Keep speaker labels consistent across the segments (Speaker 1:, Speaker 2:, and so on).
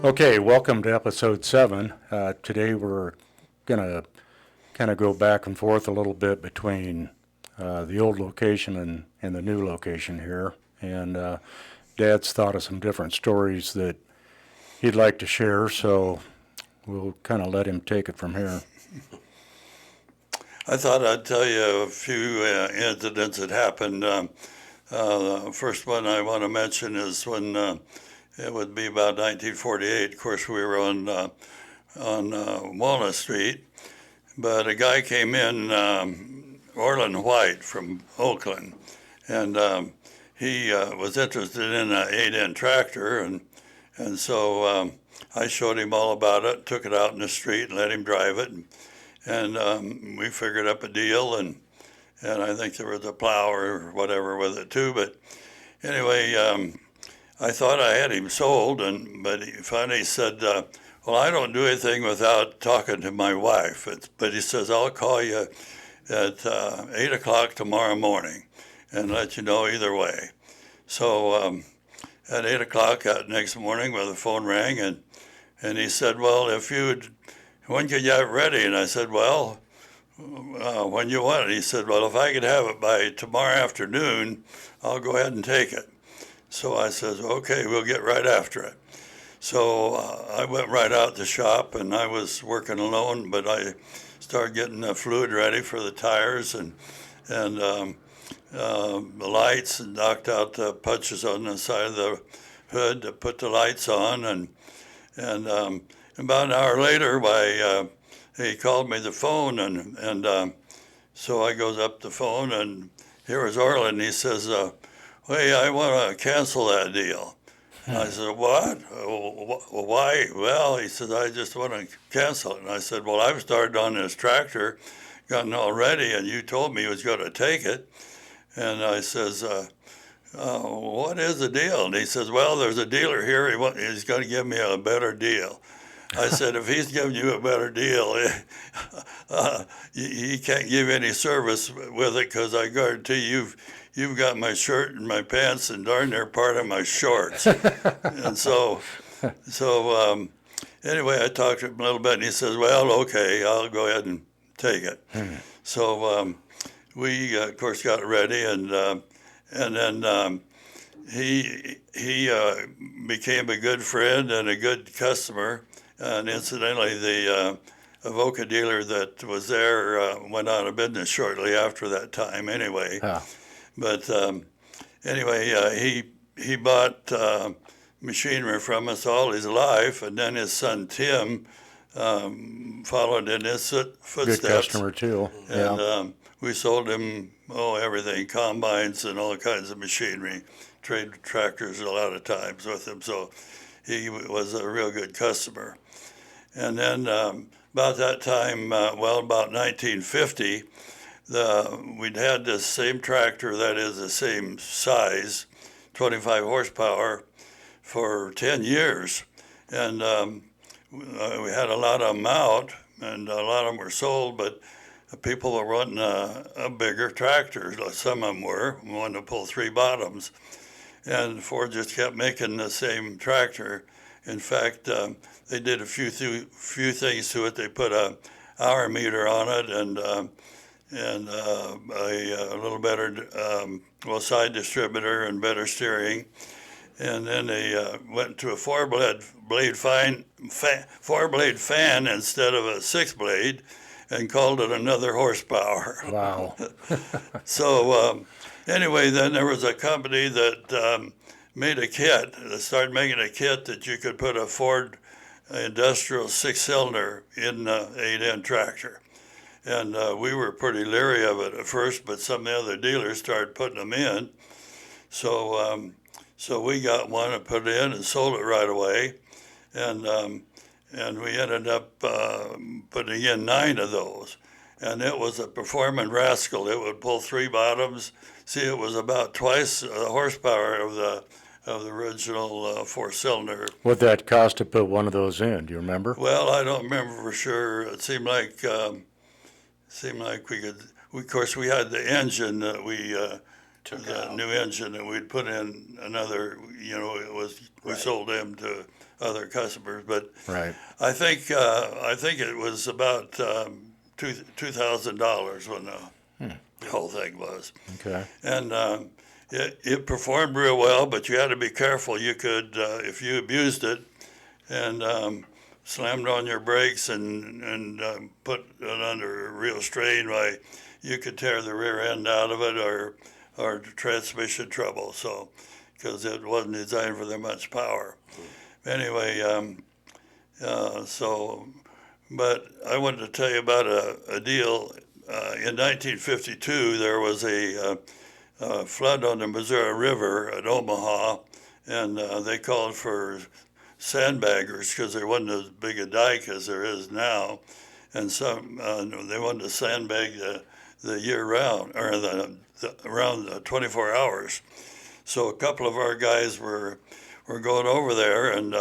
Speaker 1: Okay, welcome to episode 7. Today we're going to kind of go back and forth a little bit between the old location and the new location here. And Dad's thought of some different stories that he'd like to share, so we'll kind of let him take it from here.
Speaker 2: I thought I'd tell you a few incidents that happened. The first one I want to mention is when it would be about 1948. Of course, we were on Walnut Street, but a guy came in, Orland White from Oakland, and he was interested in an 8-in tractor, and so I showed him all about it, took it out in the street, and let him drive it. And we figured up a deal, and I think there was a plow or whatever with it too. But anyway, I thought I had him sold, but he finally said, "Well, I don't do anything without talking to my wife." But he says, "I'll call you at 8 o'clock tomorrow morning and let you know either way." So at 8 o'clock that next morning, the phone rang, and he said, "Well, when can you have it ready?" And I said, "Well, when you want it." He said, "Well, if I could have it by tomorrow afternoon, I'll go ahead and take it." So I said, "Okay, we'll get right after it." So I went right out the shop, and I was working alone, but I started getting the fluid ready for the tires and the lights, and knocked out the punches on the side of the hood to put the lights on, and about an hour later, he called me the phone, and so I goes up the phone, and here was Orland. He says, "Hey, I want to cancel that deal." And I said, "What? Why?" "Well," he said, "I just want to cancel it." And I said, "Well, I've started on this tractor, gotten all ready, and you told me you was going to take it." And I says, "What is the deal?" And he says, "Well, there's a dealer here. He's going to give me a better deal." I said, "If he's giving you a better deal, he can't give any service with it, because I guarantee you've got my shirt and my pants and darn near part of my shorts." And so anyway, I talked to him a little bit, and he says, "Well, okay, I'll go ahead and take it." So we, of course, got ready, and then he became a good friend and a good customer. And incidentally, the Avoca dealer that was there went out of business shortly after that time anyway.
Speaker 1: Ah.
Speaker 2: But anyway, he bought machinery from us all his life, and then his son Tim followed in his footsteps.
Speaker 1: Good customer too.
Speaker 2: And
Speaker 1: Yeah.
Speaker 2: we sold him everything, combines and all kinds of machinery, trade tractors a lot of times with him. So he was a real good customer. And then about that time, about 1950, we'd had this same tractor, that is the same size, 25 horsepower, for 10 years. And we had a lot of them out, and a lot of them were sold, but people were wanting a bigger tractor. Some of them wanted to pull 3 bottoms. And Ford just kept making the same tractor. In fact, they did a few things to it. They put a hour meter on it, and a little better side distributor and better steering. And then they went to a four-blade fan instead of a 6-blade, and called it another horsepower.
Speaker 1: Wow.
Speaker 2: So anyway, then there was a company that made a kit, started making a kit that you could put a Ford industrial 6-cylinder in an 8-in tractor. And we were pretty leery of it at first, but some of the other dealers started putting them in. So we got one and put it in and sold it right away. And we ended up putting in 9 of those. And it was a performing rascal. It would pull 3 bottoms. See, it was about twice the horsepower of the original 4-cylinder.
Speaker 1: What'd that cost to put one of those in? Do you remember?
Speaker 2: Well, I don't remember for sure. It seemed like we could. Of course, we had the engine that we the new engine, and we'd put in another. We sold them to other customers, but
Speaker 1: Right.
Speaker 2: I think it was about $2,000 when the whole thing was,
Speaker 1: Okay.
Speaker 2: and it performed real well. But you had to be careful. You could if you abused it and slammed on your brakes and put it under real strain, why you could tear the rear end out of it or transmission trouble. So because it wasn't designed for that much power. Anyway, but I wanted to tell you about a deal. In 1952, there was a flood on the Missouri River at Omaha, and they called for sandbaggers because there wasn't as big a dike as there is now, and they wanted to sandbag the year round, or around 24 hours. So a couple of our guys were going over there, and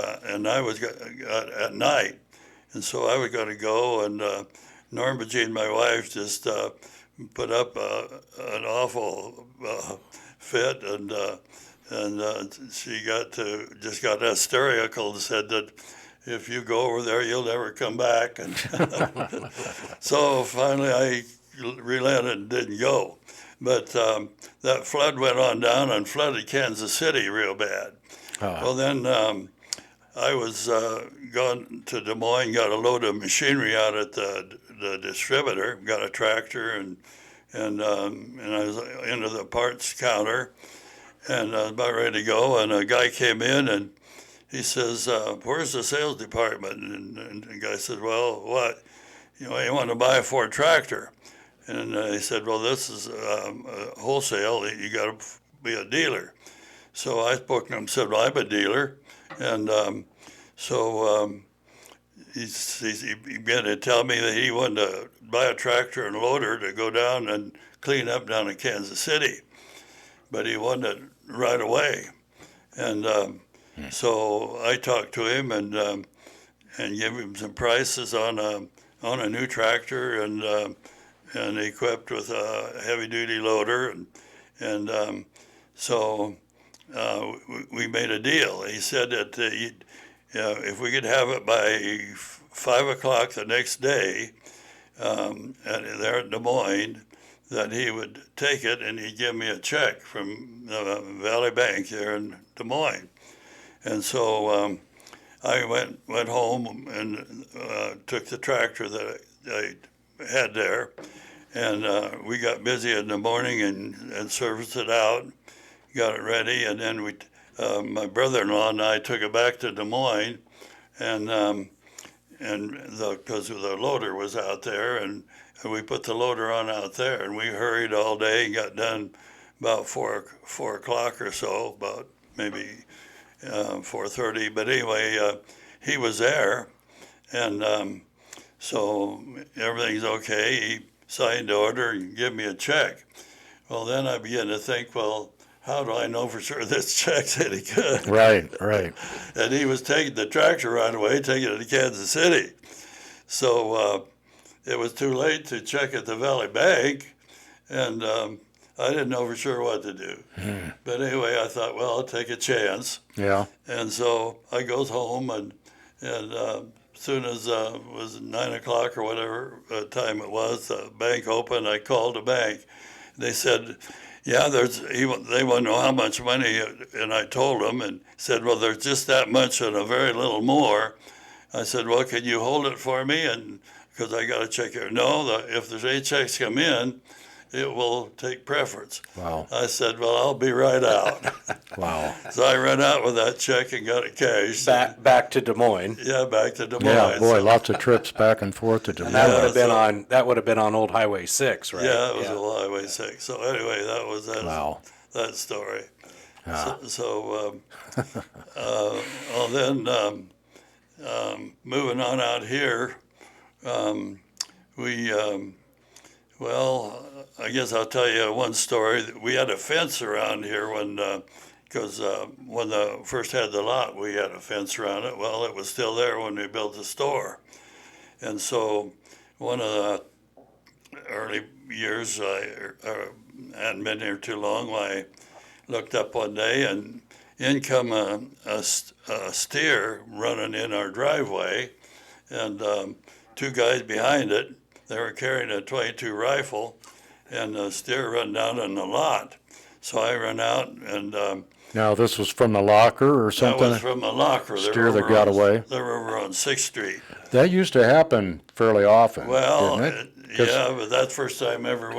Speaker 2: I was at night, and so I was going to go, and Norma Jean, my wife, just put up an awful fit, and she just got hysterical and said that if you go over there, you'll never come back, and so finally I relented and didn't go. But that flood went on down and flooded Kansas City real bad. Well, then I was gone to Des Moines, got a load of machinery out at the distributor, got a tractor, and I was into the parts counter, and I was about ready to go, and a guy came in, and he says, "Where's the sales department?" And the guy said, "Well, what? You want to buy a Ford tractor?" And he said, "Well, this is wholesale. You got to be a dealer." So I spoke to him and said, "Well, I'm a dealer." And he began to tell me that he wanted to buy a tractor and loader to go down and clean up down in Kansas City. But he wanted it right away. And so I talked to him and gave him some prices on a new tractor and equipped with a heavy-duty loader. And so we made a deal. He said that if we could have it by 5 o'clock the next day there at Des Moines, that he would take it and he'd give me a check from the Valley Bank there in Des Moines. And so I went home and took the tractor that I had there, and we got busy in the morning and serviced it out, got it ready, and then my brother-in-law and I took it back to Des Moines, and because the loader was out there, and we put the loader on out there, and we hurried all day and got done about 4 o'clock or so, about maybe 4:30. But anyway, he was there, and so everything's okay. He signed the order and gave me a check. Well, then I began to think, well, how do I know for sure this check's any good?
Speaker 1: Right.
Speaker 2: And he was taking the tractor right away, taking it to Kansas City. So it was too late to check at the Valley Bank, and I didn't know for sure what to do. But anyway, I thought, well, I'll take a chance.
Speaker 1: Yeah.
Speaker 2: And so I goes home, and as soon as it was 9 o'clock or whatever time it was, the bank opened. I called the bank. They said, "Yeah, they want to know how much money," and I told them, and said, "Well, there's just that much and a very little more." I said, "Well, can you hold it for me?" And because I got to check it. No, if there's 8 checks come in, it will take preference.
Speaker 1: Wow.
Speaker 2: I said, "Well, I'll be right out."
Speaker 1: Wow.
Speaker 2: So I ran out with that check and got it cashed.
Speaker 3: Back to Des Moines.
Speaker 2: Yeah, back to Des Moines.
Speaker 1: Yeah, boy, lots of trips back and forth to Des Moines.
Speaker 3: And that would have been on Old Highway 6, right?
Speaker 2: Yeah, it was Old Highway 6. So anyway, that was that.
Speaker 1: Wow.
Speaker 2: That story.
Speaker 1: Ah.
Speaker 2: Moving on out here, I guess I'll tell you one story. We had a fence around here when they first had the lot, we had a fence around it. Well, it was still there when we built the store. And so one of early years, I hadn't been here too long. I looked up one day and in come a steer running in our driveway, and two guys behind it. They were carrying a .22 rifle, and the steer run down in the lot. So I run out, and
Speaker 1: Now, this was from the locker or
Speaker 2: that
Speaker 1: something?
Speaker 2: was from the locker.
Speaker 1: Steer that got away?
Speaker 2: They were over on 6th Street.
Speaker 1: That used to happen fairly often,
Speaker 2: Well,
Speaker 1: didn't it? 'Cause
Speaker 2: yeah, but that's the first time ever.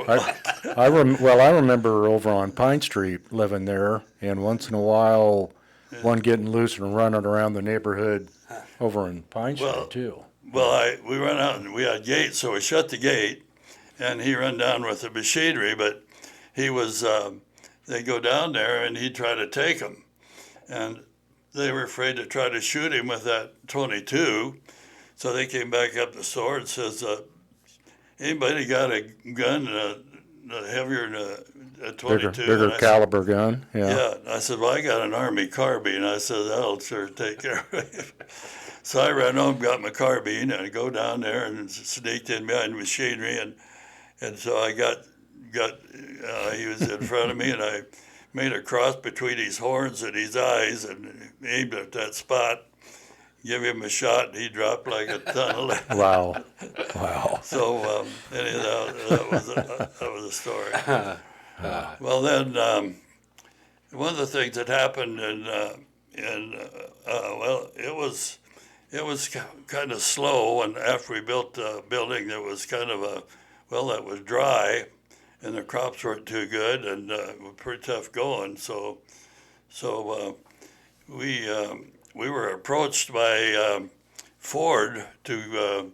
Speaker 1: I remember over on Pine Street living there, and once in a while, one getting loose and running around the neighborhood over in Pine Street
Speaker 2: Well,
Speaker 1: too.
Speaker 2: Well, we ran out and we had gates, so we shut the gate, and he ran down with the machinery. But he was, they go down there and he'd try to take them, and they were afraid to try to shoot him with that .22. So they came back up the store and says, "Anybody got a gun heavier than a .22?"
Speaker 1: Bigger
Speaker 2: And I said,
Speaker 1: caliber gun, yeah.
Speaker 2: yeah. I said, "Well, I got an Army carbine." I said, "That'll sure take care of it." So I ran home, got my carbine, and I go down there and sneaked in behind machinery, and so I got he was in front of me, and I made a cross between his horns and his eyes, and aimed at that spot, give him a shot, and he dropped like a ton of lead.
Speaker 1: Wow, wow.
Speaker 2: So anyhow, that was a story. Well, then one of the things that happened well, it was kind of slow, and after we built the building, there was kind of that was dry, and the crops weren't too good, and were pretty tough going. So we were approached by Ford to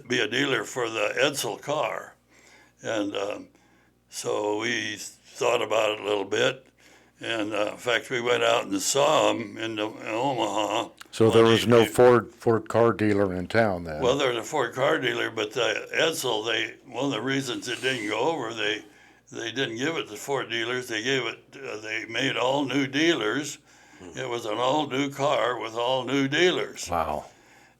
Speaker 2: be a dealer for the Edsel car, and so we thought about it a little bit. And in fact, we went out and saw them in Omaha.
Speaker 1: So there
Speaker 2: one
Speaker 1: was no
Speaker 2: evening.
Speaker 1: Ford car dealer in town then?
Speaker 2: Well, there's a Ford car dealer, but the Edsel, one of the reasons it didn't go over, they didn't give it to Ford dealers. They gave it. They made all new dealers. It was an all new car with all new dealers.
Speaker 1: Wow.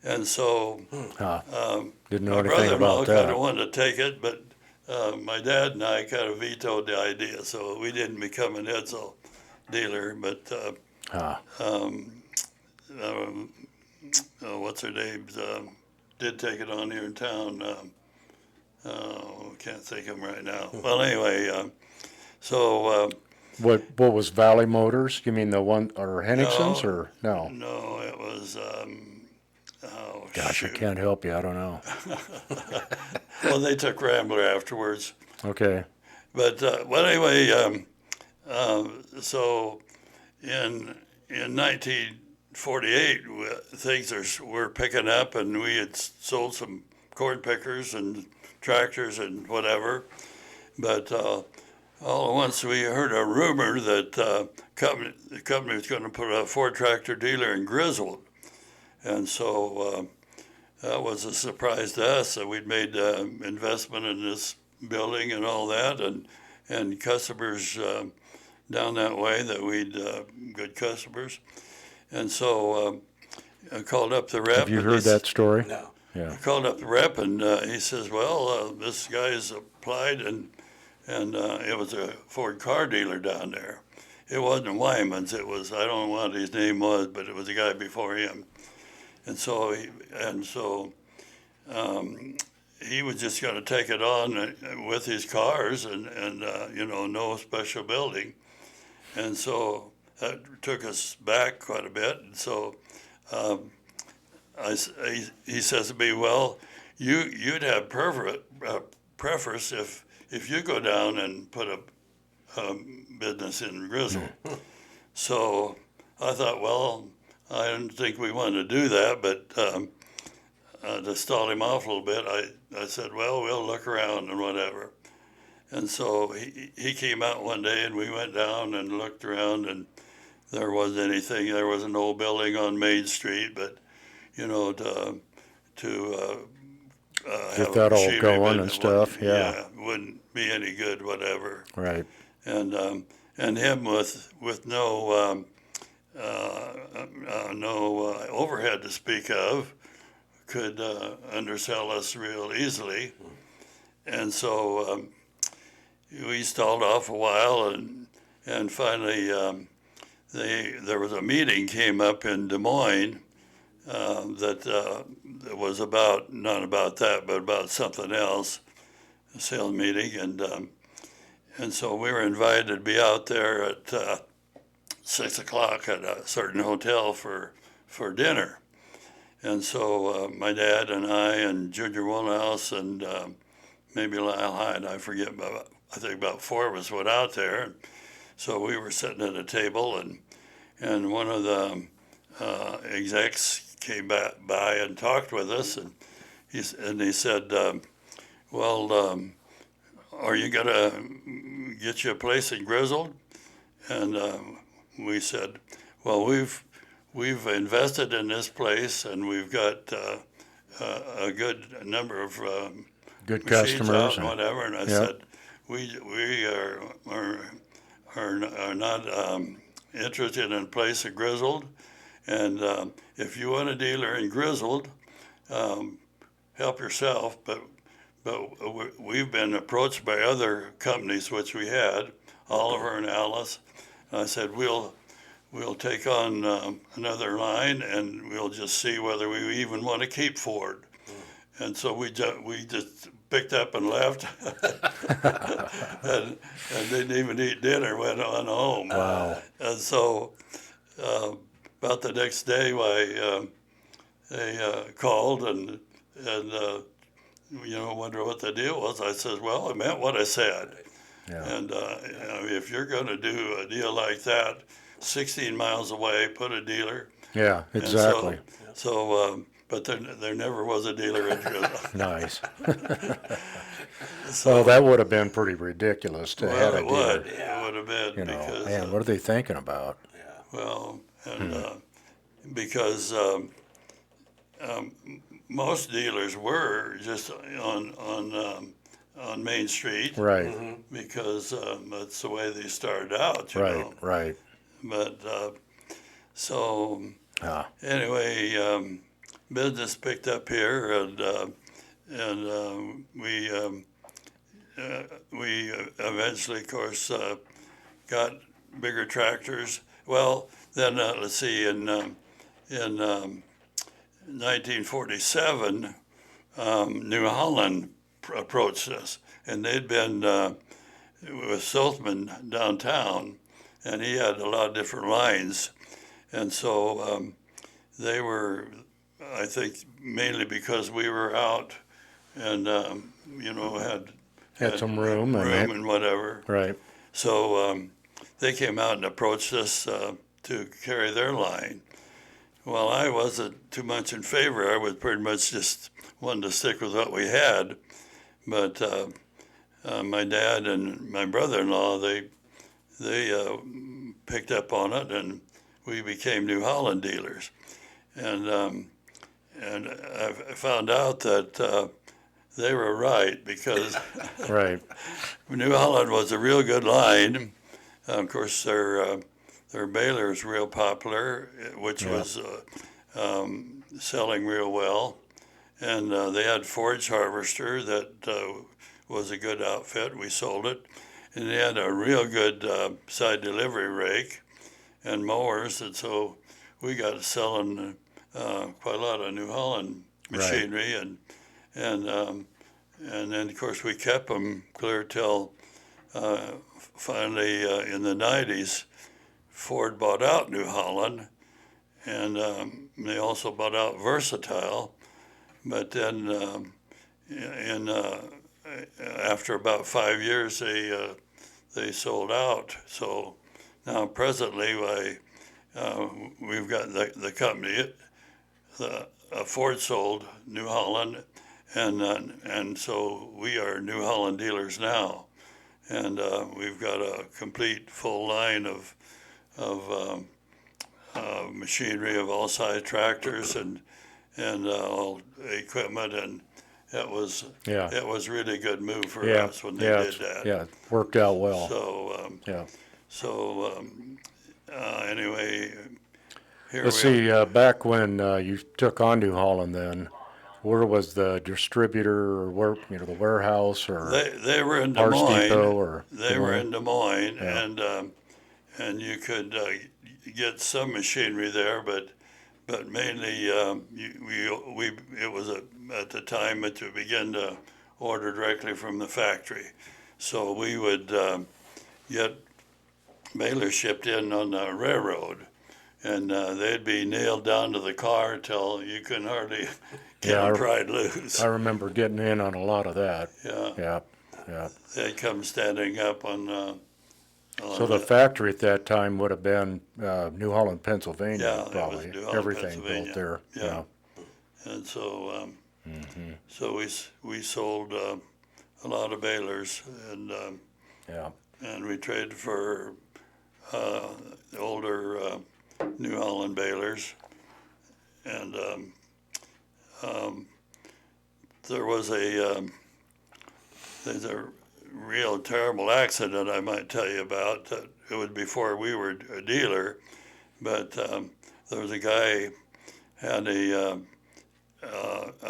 Speaker 2: And so
Speaker 1: Didn't know
Speaker 2: my
Speaker 1: anything
Speaker 2: brother-in-law
Speaker 1: about
Speaker 2: kind of
Speaker 1: that.
Speaker 2: wanted to take it, but my dad and I kind of vetoed the idea, so we didn't become an Edsel dealer. But what's her name? Did take it on here in town. Can't think of him right now. Well, anyway, so
Speaker 1: What was Valley Motors? You mean the one, or Henningson's, or no?
Speaker 2: no, it was.
Speaker 1: Gosh, I
Speaker 2: shoot.
Speaker 1: can't help you, I don't know.
Speaker 2: Well, they took Rambler afterwards.
Speaker 1: Okay,
Speaker 2: But well, anyway, so in 1948, things were picking up, and we had sold some corn pickers and tractors and whatever. But all at once, we heard a rumor that the company was going to put a Ford tractor dealer in Griswold, and so that was a surprise to us that we'd made investment in this building and all that, and customers down that way that we'd good customers, and so I called up the rep.
Speaker 1: have you
Speaker 2: and
Speaker 1: heard that story?
Speaker 3: No.
Speaker 1: Yeah,
Speaker 2: I called up the rep, and he says, "Well, this guy's applied, and it was a Ford car dealer down there. It wasn't Wyman's. It was, I don't know what his name was, but it was a guy before him, and so he was just going to take it on with his cars, and no special building, and so that took us back quite a bit, and so." He says to me, "Well, you'd have preference if you go down and put a business in Griswold." So I thought, well, I didn't think we wanted to do that, but to stall him off a little bit, I said, "Well, we'll look around and whatever." And so he came out one day, and we went down and looked around, and there wasn't anything. There was an old building on Main Street, but to
Speaker 1: get
Speaker 2: have
Speaker 1: that all
Speaker 2: machinery,
Speaker 1: going
Speaker 2: but
Speaker 1: and
Speaker 2: it
Speaker 1: stuff,
Speaker 2: wouldn't-
Speaker 1: yeah.
Speaker 2: wouldn't be any good, whatever.
Speaker 1: right.
Speaker 2: And him with no overhead to speak of, could undersell us real easily. And so we stalled off a while, and finally there was a meeting came up in Des Moines that was about, not about that, but about something else, a sales meeting, and so we were invited to be out there at 6 o'clock at a certain hotel for dinner. And so my dad and I and Junior Woolhouse and maybe Lyle Hyde, I forget, but I think about four of us went out there. So we were sitting at a table, and one of the execs came by and talked with us, and he said, well, are you gonna get you a place in Grizzled? And we said, well, we've invested in this place, and we've got a good number of
Speaker 1: Good
Speaker 2: machines
Speaker 1: customers
Speaker 2: out and whatever. And I said, we are not interested in a place in Grizzled, and if you want a dealer in Grizzled, help yourself. But we've been approached by other companies, which we had, Oliver and Alice. And I said, we'll take on another line, and we'll just see whether we even want to keep Ford. And so we just picked up and left, and didn't even eat dinner. Went on home.
Speaker 1: Wow.
Speaker 2: And so about the next day, they called and wonder what the deal was. I said, well, I meant what I said.
Speaker 1: Yeah.
Speaker 2: And if you're going to do a deal like that, 16 miles away, put a dealer.
Speaker 1: Yeah,
Speaker 2: And
Speaker 1: exactly.
Speaker 2: But there never was a dealer in Grizzle.
Speaker 1: Nice.
Speaker 2: So,
Speaker 1: Well, that would have been pretty ridiculous to have a
Speaker 2: it
Speaker 1: dealer.
Speaker 2: would. It would have been
Speaker 1: You know,
Speaker 2: because
Speaker 1: man, what are they thinking about?
Speaker 2: well, and because most dealers were just on Main Street,
Speaker 1: Right,
Speaker 2: because that's the way they started out, you
Speaker 1: right,
Speaker 2: know.
Speaker 1: right.
Speaker 2: But so
Speaker 1: Ah,
Speaker 2: anyway, business picked up here, and we eventually, of course, got bigger tractors. Well, then let's see, in 1947, New Holland approached us, and they'd been with Saltzman downtown, and he had a lot of different lines, and so they were, I think, mainly because we were out and
Speaker 1: had some room
Speaker 2: and whatever.
Speaker 1: right.
Speaker 2: So they came out and approached us to carry their line. Well, I wasn't too much in favor. I was pretty much just wanted to stick with what we had. But my dad and my brother-in-law, they picked up on it, and we became New Holland dealers. And I found out that they were right, because
Speaker 1: Right,
Speaker 2: New Holland was a real good line. Of course, their baler is real popular, which was selling real well. And they had forage harvester that was a good outfit. We sold it. And they had a real good side delivery rake and mowers. And so we got selling quite a lot of New Holland machinery. And then, of course, we kept them clear till finally in the 90s, Ford bought out New Holland, and they also bought out Versatile. But then after about 5 years, they sold out. So now presently, we've got the company, Ford sold New Holland, and so we are New Holland dealers now, and we've got a complete full line of machinery of all size tractors and all equipment, and it was really a good move for us when they did that.
Speaker 1: Yeah, it worked out well.
Speaker 2: So anyway, here
Speaker 1: Let's
Speaker 2: we
Speaker 1: see, back when you took on New Holland then, where was the distributor, or where, the warehouse, or
Speaker 2: They were in Des
Speaker 1: Parts Depot,
Speaker 2: Moines.
Speaker 1: or
Speaker 2: They were in Des Moines,
Speaker 1: Yeah.
Speaker 2: and you could get some machinery there, but mainly it was at the time that you began to order directly from the factory. So we would get balers shipped in on the railroad, and they'd be nailed down to the car till you couldn't hardly get
Speaker 1: Yeah,
Speaker 2: them pried loose.
Speaker 1: I remember getting in on a lot of that.
Speaker 2: Yeah,
Speaker 1: Yeah, yeah.
Speaker 2: they'd come standing up on
Speaker 1: So the factory at that time would have been New Holland, Pennsylvania,
Speaker 2: Yeah, it was
Speaker 1: probably.
Speaker 2: New Holland,
Speaker 1: Everything built
Speaker 2: Pennsylvania.
Speaker 1: there.
Speaker 2: Yeah. And so so we sold a lot of balers,
Speaker 1: Yeah.
Speaker 2: and we traded for the older New Holland balers, and there was there's a real terrible accident I might tell you about. It was before we were a dealer, but there was a guy had a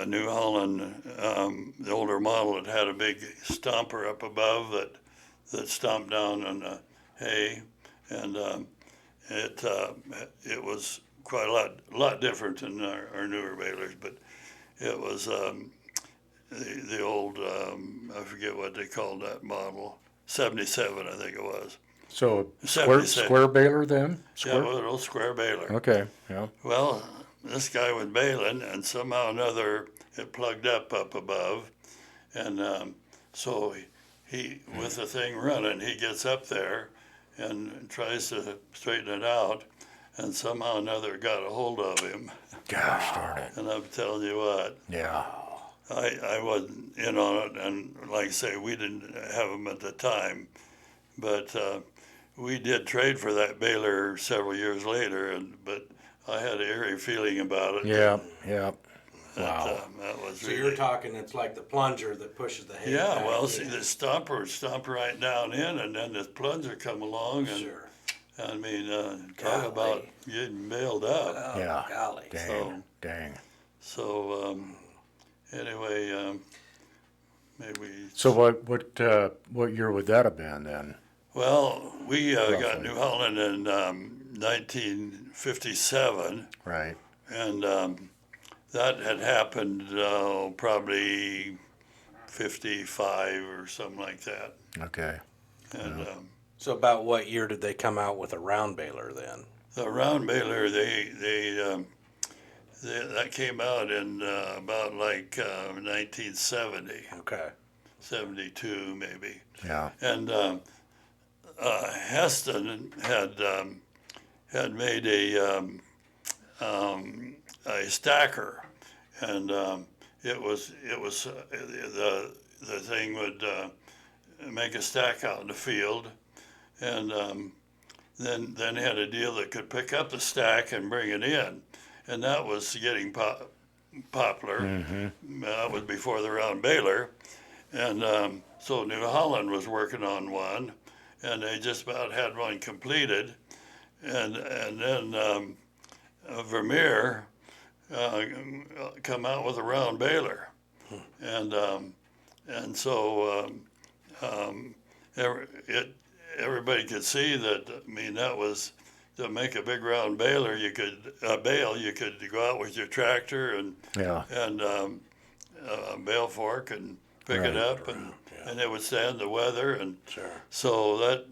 Speaker 2: New Holland, the older model that had a big stomper up above that stomped down on the hay, and it was quite a lot different than our newer balers, but it was the old I forget what they called that model, 77 I think it was.
Speaker 1: So
Speaker 2: Seventy-six.
Speaker 1: square baler then?
Speaker 2: Yeah, it was an old square baler.
Speaker 1: Okay, yeah.
Speaker 2: Well, this guy was baling, and somehow or another it plugged up above, and so he, with the thing running, he gets up there and tries to straighten it out, and somehow or another it got a hold of him.
Speaker 1: Gosh darn it.
Speaker 2: And I'm telling you what,
Speaker 1: Yeah.
Speaker 2: I wasn't in on it, and like I say, we didn't have them at the time, but we did trade for that baler several years later, but I had an eerie feeling about it.
Speaker 1: Yeah, yeah.
Speaker 2: That,
Speaker 1: Wow.
Speaker 2: that was
Speaker 3: So
Speaker 2: really,
Speaker 3: you're talking, it's like the plunger that pushes the hay
Speaker 2: yeah,
Speaker 3: back
Speaker 2: well,
Speaker 3: in.
Speaker 2: see, the stomper would stomp right down in, and then this plunger come along, and
Speaker 3: Sure.
Speaker 2: I mean,
Speaker 3: Golly.
Speaker 2: talk about getting bailed up.
Speaker 3: Oh,
Speaker 1: Yeah.
Speaker 3: golly.
Speaker 1: Dang,
Speaker 2: So-
Speaker 1: dang.
Speaker 2: So anyway, maybe.
Speaker 1: So what year would that have been then?
Speaker 2: Well, we got
Speaker 1: Roughly.
Speaker 2: New Holland in 1957,
Speaker 1: Right.
Speaker 2: and that had happened probably 55 or something like that.
Speaker 1: Okay.
Speaker 2: And
Speaker 3: So about what year did they come out with a round baler then?
Speaker 2: the round baler, they that came out in about like 1970,
Speaker 3: Okay.
Speaker 2: 72 maybe.
Speaker 1: Yeah.
Speaker 2: And Heston had made a stacker, and it was the thing would make a stack out in the field, and then had a deal that could pick up the stack and bring it in, and that was getting popular. That was before the round baler, and so New Holland was working on one, and they just about had one completed, and then Vermeer come out with a round baler, and so everybody could see that. I mean, that was to make a big round baler. You could bale. You could go out with your tractor and
Speaker 1: Yeah.
Speaker 2: a bale fork and pick it
Speaker 1: Right.
Speaker 2: up, and it would stand the weather, and
Speaker 3: Sure.
Speaker 2: so that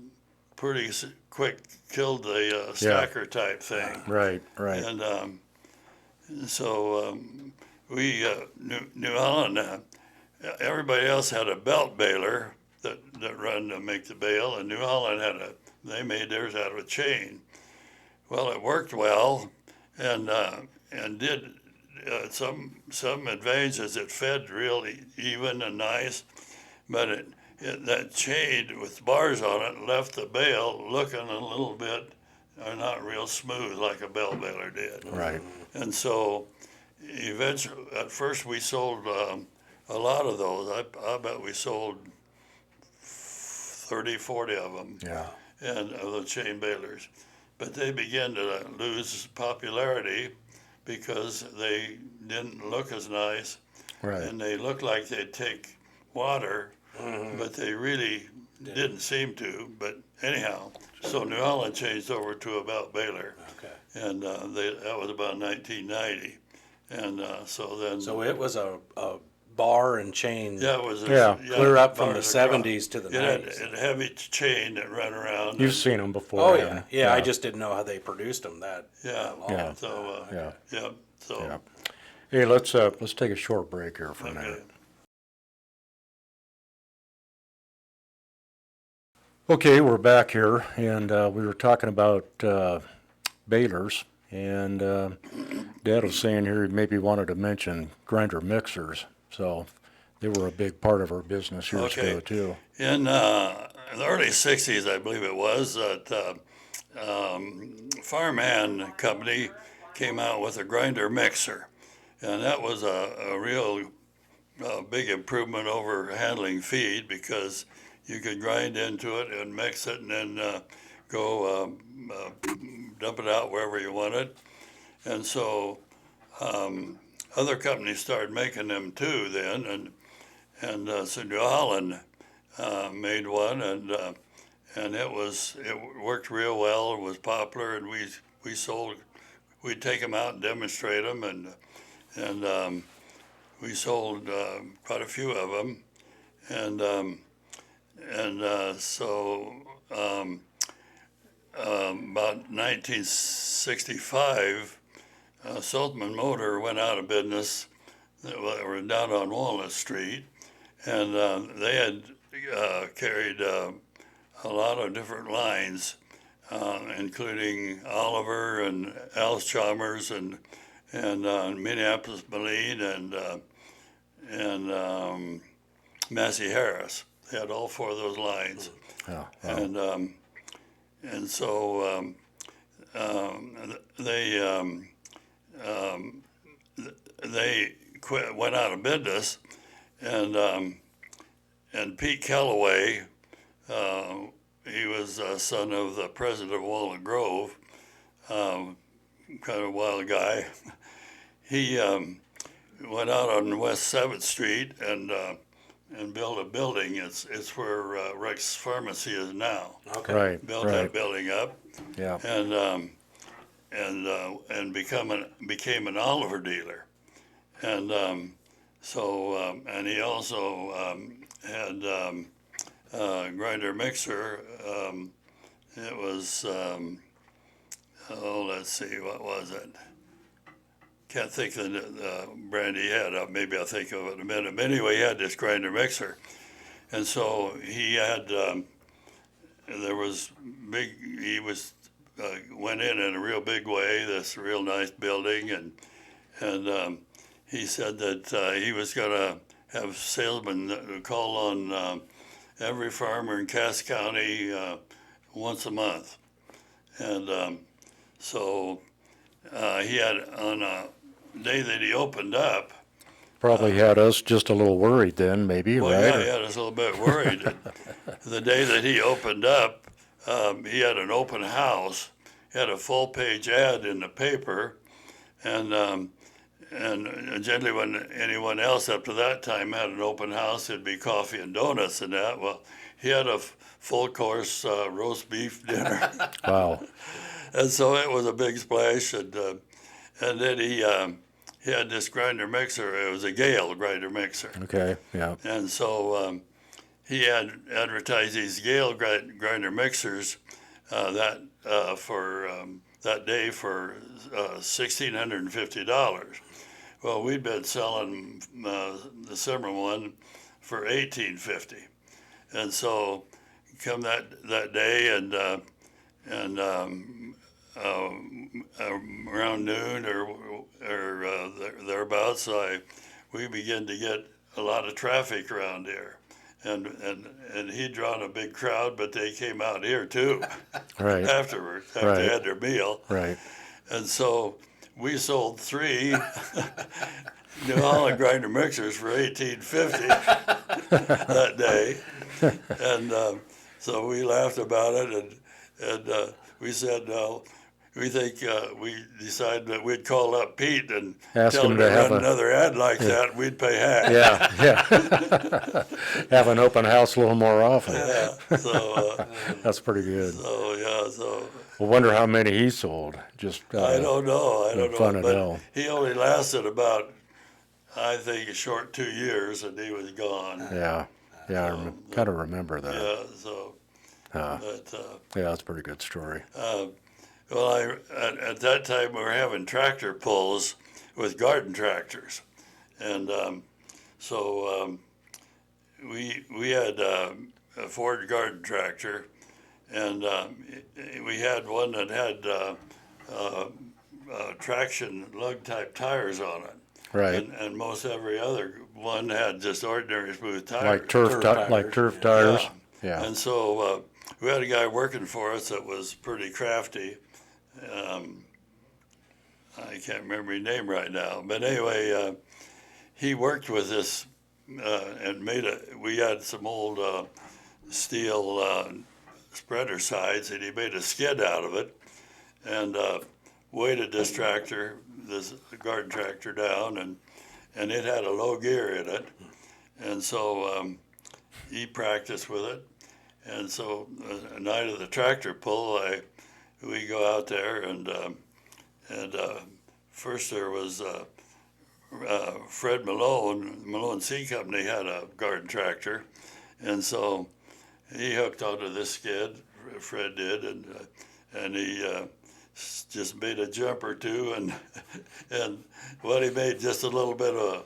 Speaker 2: pretty quick killed the stacker type thing.
Speaker 1: Right. Right.
Speaker 2: And so we New Holland, everybody else had a belt baler that run to make the bale, and New Holland they made theirs out of a chain. Well, it worked well, and did some advantages. It fed really even and nice, but that chain with bars on it left the bale looking a little bit not real smooth like a belt baler did.
Speaker 1: Right.
Speaker 2: And so eventually, at first we sold a lot of those. I bet we sold 30, 40 of them,
Speaker 1: Yeah.
Speaker 2: and of the chain balers. But they began to lose popularity because they didn't look as nice,
Speaker 1: Right.
Speaker 2: and they looked like they'd take water, but they really didn't seem to. But anyhow, so New Holland changed over to a belt baler,
Speaker 3: Okay.
Speaker 2: and that was about 1990, and so then.
Speaker 3: So it was a bar and chain.
Speaker 2: Yeah, it was.
Speaker 1: Yeah.
Speaker 3: Clear up from the
Speaker 2: bars across.
Speaker 3: 70s to the
Speaker 2: It had
Speaker 3: 90s.
Speaker 2: a heavy chain that ran around.
Speaker 1: You've
Speaker 2: and-
Speaker 1: seen them before.
Speaker 3: Oh,
Speaker 1: haven't
Speaker 3: yeah.
Speaker 1: you?
Speaker 3: Yeah, I just didn't know how they produced them that
Speaker 2: Yeah.
Speaker 3: long.
Speaker 1: Yeah.
Speaker 2: So
Speaker 1: Yeah.
Speaker 2: yeah. So
Speaker 1: Yeah. Hey, let's take a short break here for a
Speaker 2: okay.
Speaker 1: minute. Okay, we're back here, and we were talking about balers, and Dad was saying here he maybe wanted to mention grinder mixers, so they were a big part of our business years
Speaker 2: Okay.
Speaker 1: ago too.
Speaker 2: In the early '60s, I believe it was, that Farmhand Company came out with a grinder mixer, and that was a real big improvement over handling feed because you could grind into it and mix it and then go dump it out wherever you wanted. And so other companies started making them too then, and so New Holland made one, and it worked real well. It was popular, and we sold. We'd take them out and demonstrate them, and we sold quite a few of them, and so about 1965, Saltman Motor went out of business. They were down on Walnut Street, and they had carried a lot of different lines, including Oliver and Alzheimer's and Minneapolis Moline and Massey Harris. They had all four of those lines,
Speaker 1: Yeah.
Speaker 2: and so they went out of business, and Pete Calloway, he was son of the president of Walnut Grove, kind of a wild guy. He went out on West 7th Street and built a building. It's where Rex Pharmacy is now.
Speaker 3: Okay.
Speaker 1: Right.
Speaker 2: Built
Speaker 1: Right.
Speaker 2: that building up,
Speaker 1: Yeah.
Speaker 2: and became an Oliver dealer, and and he also had a grinder mixer. It was let's see, what was it? Can't think of the brand he had. Maybe I'll think of it in a minute. But anyway, he had this grinder mixer, and so he had. There was big. He was went in a real big way. This real nice building, and he said that he was going to have salesmen call on every farmer in Cass County once a month, and so he had on a day that he opened up.
Speaker 1: Probably had us just a little worried then, maybe,
Speaker 2: Well,
Speaker 1: right?
Speaker 2: yeah, he had us a little bit worried. The day that he opened up, he had an open house. He had a full-page ad in the paper, and generally when anyone else up to that time had an open house, it'd be coffee and donuts and that. Well, he had a full-course roast beef dinner,
Speaker 1: Wow.
Speaker 2: and so it was a big splash. And then he had this grinder mixer. It was a Gale grinder mixer.
Speaker 1: Okay. Yeah.
Speaker 2: And so he had advertised these Gale grinder mixers for that day for $1,650. Well, we'd been selling the summer one for $1,850, and so come that day and around noon or thereabouts, we began to get a lot of traffic around here, and he'd drawn a big crowd, but they came out here too
Speaker 1: Right.
Speaker 2: afterwards after
Speaker 1: Right.
Speaker 2: they had their meal,
Speaker 1: Right.
Speaker 2: and so we sold 3 New Holland grinder mixers for $1,850 that day, and so we laughed about it, and we said, no, we decided that we'd call up Pete and
Speaker 1: Ask
Speaker 2: tell
Speaker 1: him
Speaker 2: him
Speaker 1: to
Speaker 2: to
Speaker 1: have
Speaker 2: run
Speaker 1: a-
Speaker 2: another ad like that. We'd pay half.
Speaker 1: Yeah. Have an open house a little more often.
Speaker 2: Yeah. So
Speaker 1: That's pretty good.
Speaker 2: so yeah. So
Speaker 1: I wonder how many he sold. Just
Speaker 2: I don't know. I don't
Speaker 1: fun
Speaker 2: know.
Speaker 1: to
Speaker 2: But
Speaker 1: know.
Speaker 2: he only lasted about, I think, a short 2 years, and he was gone.
Speaker 1: Yeah. Yeah, I kind of remember that.
Speaker 2: Yeah. So,
Speaker 1: Uh,
Speaker 2: but.
Speaker 1: yeah, that's a pretty good story.
Speaker 2: Well, at that time we were having tractor pulls with garden tractors, and we had a Ford garden tractor, and we had one that had traction lug type tires on it,
Speaker 1: Right.
Speaker 2: and most every other one had just ordinary smooth tires.
Speaker 1: Like turf tires. Yeah.
Speaker 2: And so we had a guy working for us that was pretty crafty. I can't remember his name right now, but anyway, he worked with this and we had some old steel spreader sides, and he made a skid out of it, and weighted this garden tractor down, and it had a low gear in it, and so he practiced with it. And so the night of the tractor pull, we go out there, and first there was Fred Malone Seed Company had a garden tractor, and so he hooked onto this skid. Fred did, and he just made a jump or two, and he made just a little bit of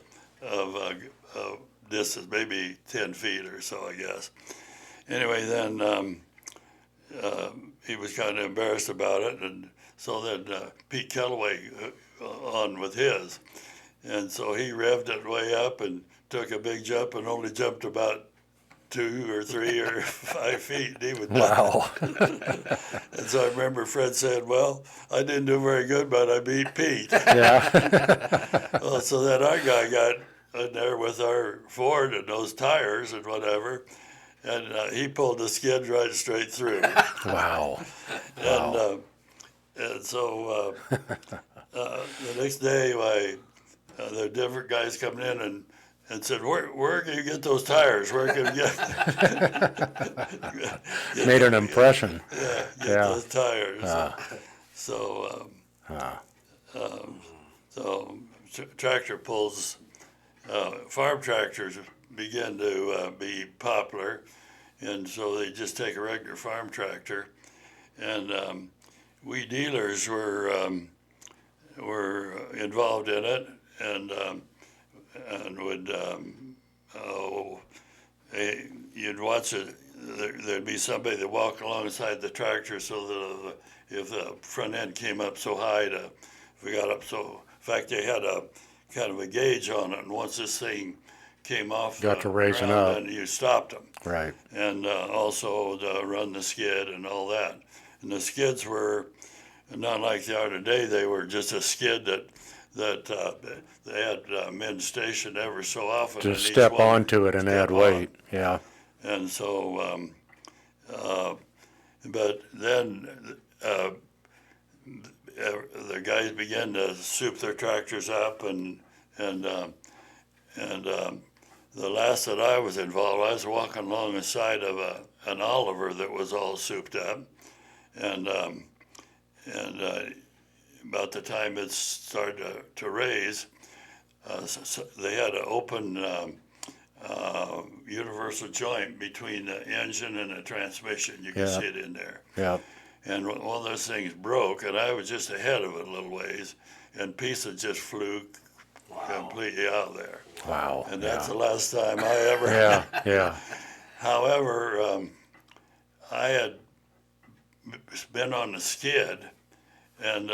Speaker 2: distance, maybe 10 feet or so, I guess. Anyway, then he was kind of embarrassed about it, and so then Pete Kellaway on with his, and so he revved it way up and took a big jump and only jumped about 2 or 3 or 5 feet. And he was
Speaker 1: Wow.
Speaker 2: And so I remember Fred said, "Well, I didn't do very good, but I beat Pete."
Speaker 1: Yeah.
Speaker 2: Well, so then our guy got in there with our Ford and those tires and whatever, and he pulled the skid right straight through.
Speaker 1: Wow.
Speaker 2: And so the next day, there were different guys coming in and said, where can you get those tires? Where can you get
Speaker 1: Made an impression.
Speaker 2: get
Speaker 1: Yeah.
Speaker 2: those tires? So tractor pulls, farm tractors began to be popular, and so they just take a regular farm tractor, and we dealers were involved in it, and would you'd watch it. There'd be somebody that walk alongside the tractor so that if the front end came up so high, if we got up so. In fact, they had a kind of a gauge on it, and once this thing came off
Speaker 1: Got
Speaker 2: the
Speaker 1: to racing
Speaker 2: ground,
Speaker 1: up.
Speaker 2: then you stopped them.
Speaker 1: Right.
Speaker 2: And also to run the skid and all that. And the skids were not like they are today. They were just a skid that they had men stationed ever so often.
Speaker 1: To
Speaker 2: and each
Speaker 1: step
Speaker 2: one
Speaker 1: onto it and
Speaker 2: step
Speaker 1: add
Speaker 2: on.
Speaker 1: weight. Yeah.
Speaker 2: And so, but then the guys began to soup their tractors up, and the last that I was involved, I was walking along the side of an Oliver that was all souped up, and about the time it started to raise, so they had an open universal joint between the engine and the transmission. You can
Speaker 1: Yeah.
Speaker 2: see it in there.
Speaker 1: Yeah.
Speaker 2: And one of those things broke, and I was just ahead of it a little ways, and pieces just flew completely out there.
Speaker 1: Wow.
Speaker 2: And that's the last time I ever.
Speaker 1: Yeah. Yeah.
Speaker 2: However, I had been on the skid, and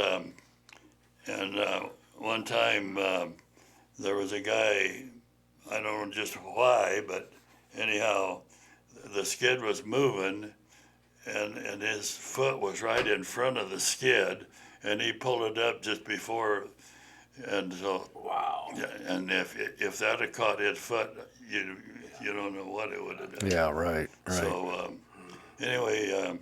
Speaker 2: one time there was a guy, I don't know just why, but anyhow, the skid was moving, and his foot was right in front of the skid, and he pulled it up just before, and so.
Speaker 3: Wow.
Speaker 2: Yeah, and if that had caught his foot, you don't know what it would have done.
Speaker 1: Yeah. Right. Right.
Speaker 2: So anyway,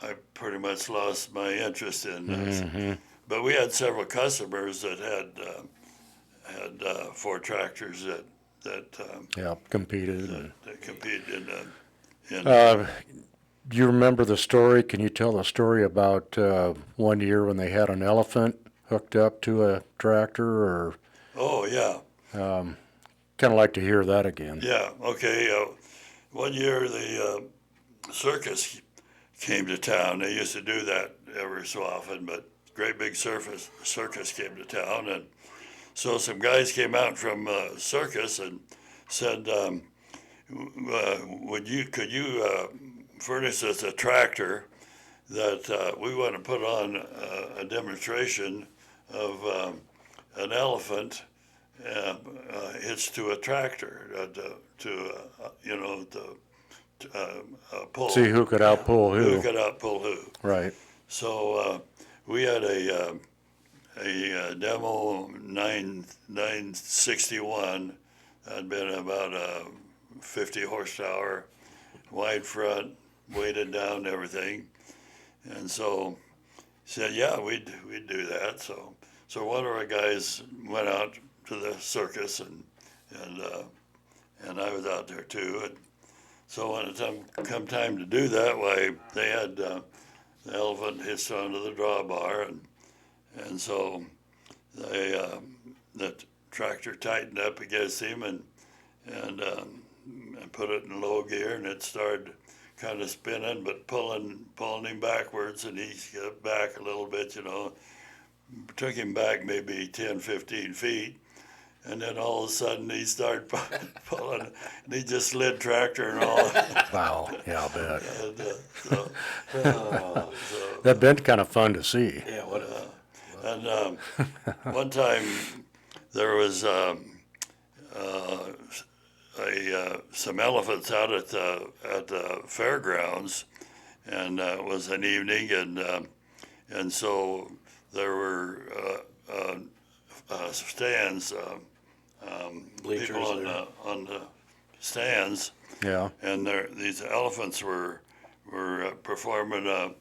Speaker 2: I pretty much lost my interest in this. But we had several customers that had Ford tractors
Speaker 1: Yeah, competed. And,
Speaker 2: that competed in
Speaker 1: do you remember the story? Can you tell the story about one year when they had an elephant hooked up to a tractor, or
Speaker 2: oh yeah.
Speaker 1: kind of like to hear that again?
Speaker 2: Yeah, okay. One year the circus came to town. They used to do that every so often, but great big circus came to town, and so some guys came out from circus and said, could you furnish us a tractor that we want to put on a demonstration of an elephant hitched to a tractor pull.
Speaker 1: See who could outpull who.
Speaker 2: Who could outpull who.
Speaker 1: Right.
Speaker 2: So we had a demo 961 had been about 50 horsepower, wide front, weighted down and everything. And so said, yeah, we'd do that. So one of our guys went out to the circus, and I was out there too. And so when it come time to do that, why they had the elephant hitched onto the drawbar, and so the tractor tightened up against him and put it in low gear, and it started kind of spinning, but pulling him backwards, and he got back a little bit, took him back maybe 10, 15 feet. And then all of a sudden he started pulling, and he just slid tractor and all.
Speaker 1: Wow. Yeah, I'll bet.
Speaker 2: And,
Speaker 1: That'd been kind of fun to see.
Speaker 3: Yeah, what?
Speaker 2: And one time there was some elephants out at the fairgrounds, and it was an evening, and so there were stands,
Speaker 3: Bleachers
Speaker 2: people on the stands,
Speaker 1: Yeah.
Speaker 2: and these elephants were performing a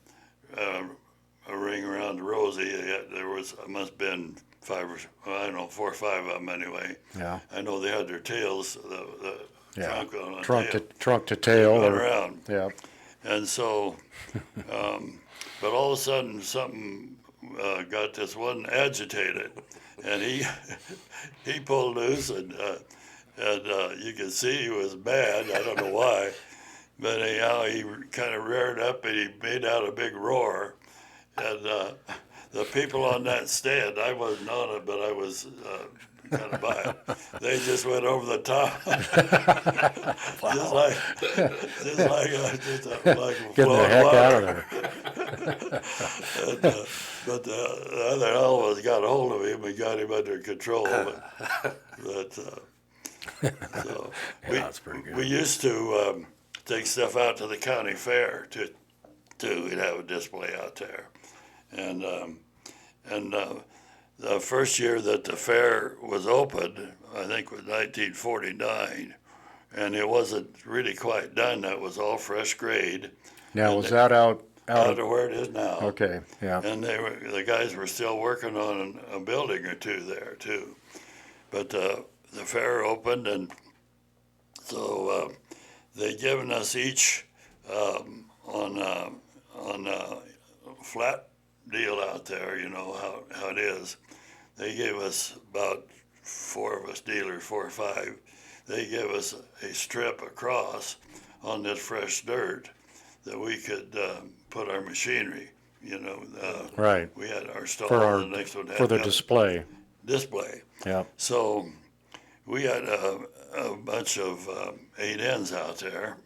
Speaker 2: ring around Rosie. There must have been 4 or 5 of them anyway.
Speaker 1: Yeah.
Speaker 2: I know they had their tails, the
Speaker 1: Yeah.
Speaker 2: trunk on a
Speaker 1: Trunk
Speaker 2: tail,
Speaker 1: to tail.
Speaker 2: going
Speaker 1: Or,
Speaker 2: around.
Speaker 1: yeah.
Speaker 2: And so, but all of a sudden something got this one agitated, and he pulled loose, and you could see he was mad. I don't know why, but anyhow he kind of reared up and he made out a big roar, and the people on that stand, I wasn't on it, but I was kind of by it. They just went over the top, just like
Speaker 1: Getting the heck out of there.
Speaker 2: but the other elephants got a hold of him and got him under control. So
Speaker 1: That's pretty good.
Speaker 2: we used to take stuff out to the county fair we'd have a display out there, and the first year that the fair was opened, I think was 1949, and it wasn't really quite done. That was all fresh grade.
Speaker 1: Now,
Speaker 2: And
Speaker 1: was that out
Speaker 2: out to where it is now.
Speaker 1: Okay, yeah.
Speaker 2: And the guys were still working on a building or two there too. But the fair opened, and so they given us each on a flat deal out there. You know how it is. They gave us about 4 of us dealers, 4 or 5. They gave us a strip across on this fresh dirt that we could put our machinery.
Speaker 1: Right.
Speaker 2: We had our stall.
Speaker 1: For
Speaker 2: the next one had
Speaker 1: For the
Speaker 2: the
Speaker 1: display.
Speaker 2: display.
Speaker 1: Yeah.
Speaker 2: So we had a bunch of 8Ns out there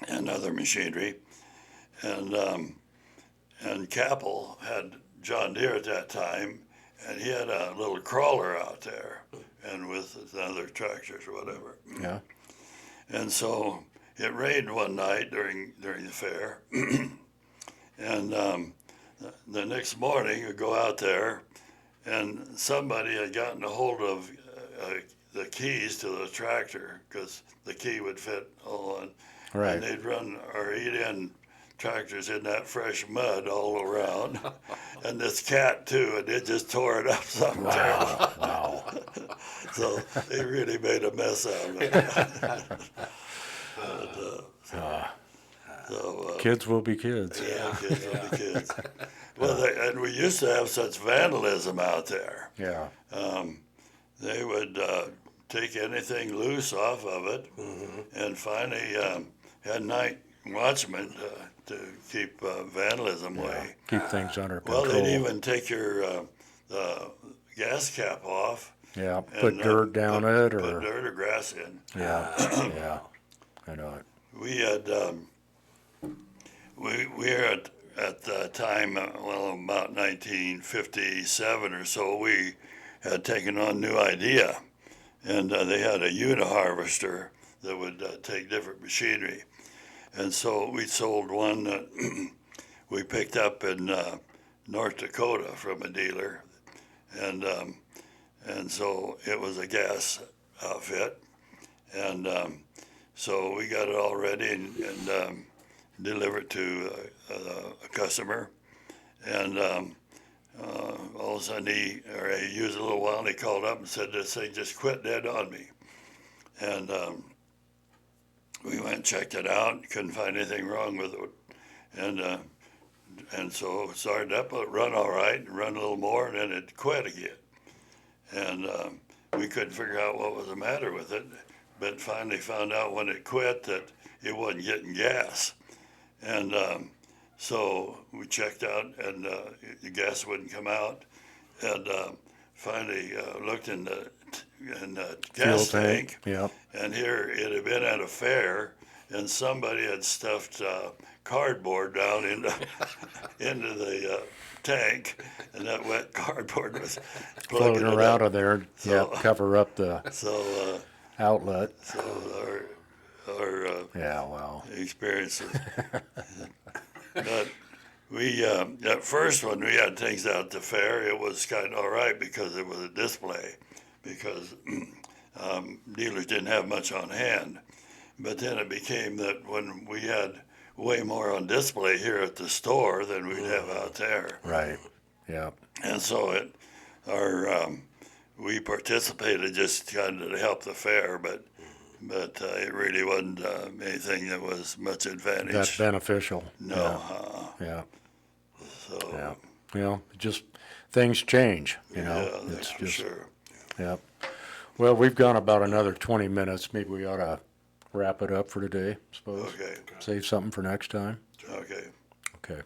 Speaker 2: and other machinery, and Capel had John Deere at that time, and he had a little crawler out there, and with other tractors or whatever.
Speaker 1: Yeah.
Speaker 2: And so it rained one night during the fair, and the next morning we go out there, and somebody had gotten a hold of the keys to the tractor, because the key would fit all on.
Speaker 1: Right.
Speaker 2: And they'd run our 8N tractors in that fresh mud all around, and this cat too, and it just tore it up something terrible.
Speaker 1: Wow.
Speaker 2: So they really made a mess out of it.
Speaker 1: Kids will be kids.
Speaker 2: Yeah, kids will be kids. Well, and we used to have such vandalism out there.
Speaker 1: Yeah.
Speaker 2: They would take anything loose off of it, and finally had night watchmen to keep vandalism away.
Speaker 1: Keep things under
Speaker 2: Well,
Speaker 1: control.
Speaker 2: they'd even take your gas cap off.
Speaker 1: Yeah.
Speaker 2: and,
Speaker 1: Put dirt down it,
Speaker 2: put
Speaker 1: or
Speaker 2: dirt or grass in.
Speaker 1: yeah. Yeah. I know it.
Speaker 2: We had we were at the time, well, about 1957 or so. We had taken on a new idea, and they had a uniharvester that would take different machinery, and so we sold one that we picked up in North Dakota from a dealer, and so it was a gas outfit, and so we got it all ready and delivered to a customer, and all of a sudden he used a little while, and he called up and said, "This thing just quit dead on me," and we went and checked it out, couldn't find anything wrong with it, and so it started up, it run all right, run a little more, and then it quit again, and we couldn't figure out what was the matter with it, but finally found out when it quit that it wasn't getting gas, and so we checked out, and the gas wouldn't come out, and finally looked in the gas
Speaker 1: Fuel
Speaker 2: tank,
Speaker 1: Yeah.
Speaker 2: and here it had been at a fair, and somebody had stuffed cardboard down into the tank, and that wet cardboard was plugging
Speaker 1: Floating
Speaker 2: it
Speaker 1: around
Speaker 2: up.
Speaker 1: in there.
Speaker 2: So-
Speaker 1: Cover up the
Speaker 2: So,
Speaker 1: outlet.
Speaker 2: our
Speaker 1: Yeah. Wow.
Speaker 2: experiences. But we, that first one, we had things out at the fair. It was kind of all right because it was a display, because dealers didn't have much on hand. But then it became that when we had way more on display here at the store than we'd have out there.
Speaker 1: Right. Yeah.
Speaker 2: And so we participated just kind of to help the fair, but it really wasn't anything that was much advantage.
Speaker 1: That's beneficial.
Speaker 2: No.
Speaker 1: Yeah.
Speaker 2: So,
Speaker 1: Yeah. Well, just things change.
Speaker 2: yeah,
Speaker 1: It's
Speaker 2: that's for
Speaker 1: just
Speaker 2: sure.
Speaker 1: yeah. Well, we've gone about another 20 minutes. Maybe we ought to wrap it up for today. Suppose.
Speaker 2: Okay.
Speaker 1: Save something for next time.
Speaker 2: Okay.
Speaker 1: Okay.